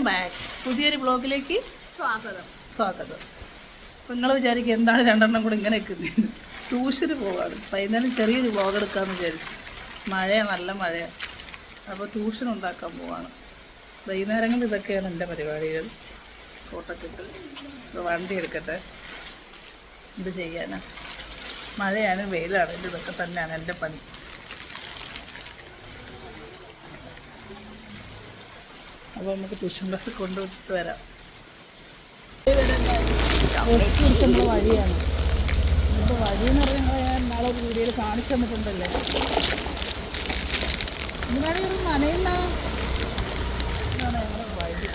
Back. പുതിയൊരു ബ്ലോഗിലേക്ക് സ്വാഗതം. അപ്പോൾ നിങ്ങൾ വിചാരിക്കുക എന്താണ് രണ്ടെണ്ണം കൂടെ ഇങ്ങനെ നിൽക്കുന്നത്? ട്യൂഷന് പോവാണ്. വൈകുന്നേരം ചെറിയൊരു ബ്ലോഗ് എടുക്കാമെന്ന് വിചാരിച്ചു. മഴയാണ്, നല്ല മഴയാണ്. അപ്പോൾ ട്യൂഷൻ ഉണ്ടാക്കാൻ പോവാണ്. വൈകുന്നേരങ്ങളിൽ ഇതൊക്കെയാണ് എൻ്റെ പരിപാടികൾ. ഫോട്ടോക്കിട്ട് വണ്ടി എടുക്കട്ടെ. ഇത് ചെയ്യാനാ. മഴയാണ്, വെയിലാണ്, ഇതൊക്കെ തന്നെയാണ് എൻ്റെ പണി. അപ്പോൾ നമുക്ക് ട്യൂഷൻ ക്ലാസ് കൊണ്ടുവിട്ട് വരാം. നമ്മുടെ വഴിയാണ്. ഇപ്പോൾ വഴിയെന്ന് പറയുമ്പോൾ ഞാൻ നാളെ ഒരു വീഡിയോയിൽ കാണിച്ചു തന്നിട്ടുണ്ടല്ലേ. ഇതിനാണ് ഒരു നനയില്ല. ഇതാണ് ഞങ്ങളുടെ വഴി.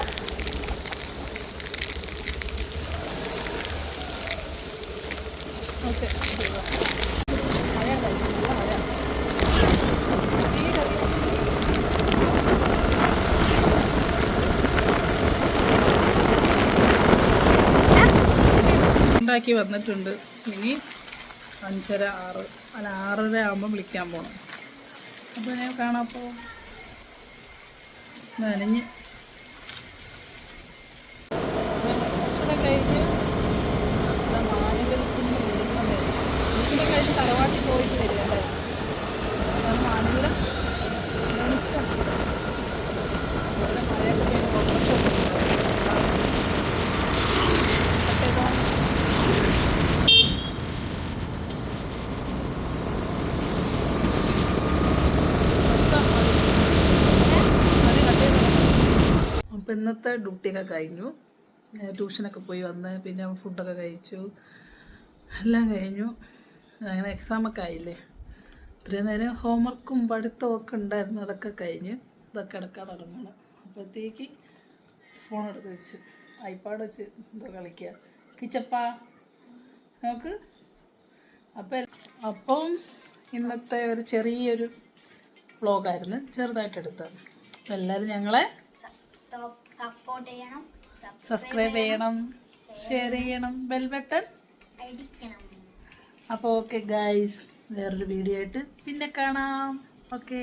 ഓക്കെ, മഴ നല്ല മഴ. ഉണ്ടാക്കി വന്നിട്ടുണ്ട്. ഇനി 5:30, 6 അല്ല 6:30 ആകുമ്പോൾ വിളിക്കാൻ പോകണം. അപ്പോൾ ഞാൻ കാണാപ്പോൾ നനഞ്ഞ് ഭക്ഷണം കഴിഞ്ഞ് മാനകളിക്കുന്ന വീട്ടിലെ കഴിഞ്ഞ് തറവാട്ടിൽ പോയിട്ട് വരിക അല്ലേ. അതാണ് മാനകളും ഇവിടെ മഴയൊക്കെ അപ്പോൾ ഇന്നത്തെ ഡ്യൂട്ടിയൊക്കെ കഴിഞ്ഞു. ട്യൂഷനൊക്കെ പോയി വന്ന് പിന്നെ ഫുഡൊക്കെ കഴിച്ചു, എല്ലാം കഴിഞ്ഞു. അങ്ങനെ എക്സാമൊക്കെ ആയില്ലേ. ഇത്രയും നേരം ഹോംവർക്കും പഠിത്തവും ഒക്കെ ഉണ്ടായിരുന്നു. അതൊക്കെ കഴിഞ്ഞ് ഇതൊക്കെ എടുക്കാൻ തുടങ്ങണം. അപ്പോഴത്തേക്ക് ഫോൺ എടുത്ത് വെച്ച് ഐപാഡ് വെച്ച് എന്തോ കളിക്കുക. കിച്ചപ്പാ നമുക്ക്. അപ്പം ഇന്നത്തെ ഒരു ചെറിയൊരു വ്ളോഗായിരുന്നു, ചെറുതായിട്ടെടുത്തത്. അപ്പം എല്ലാവരും ഞങ്ങളെ സബ്സ്ക്രൈബ് ചെയ്യണം, ഷെയർ ചെയ്യണം, ബെൽ ബട്ടൺ അടിക്കണം. അപ്പോൾ ഓക്കെ ഗൈസ്, വേറൊരു വീഡിയോ ആയിട്ട് പിന്നെ കാണാം. ഓക്കെ.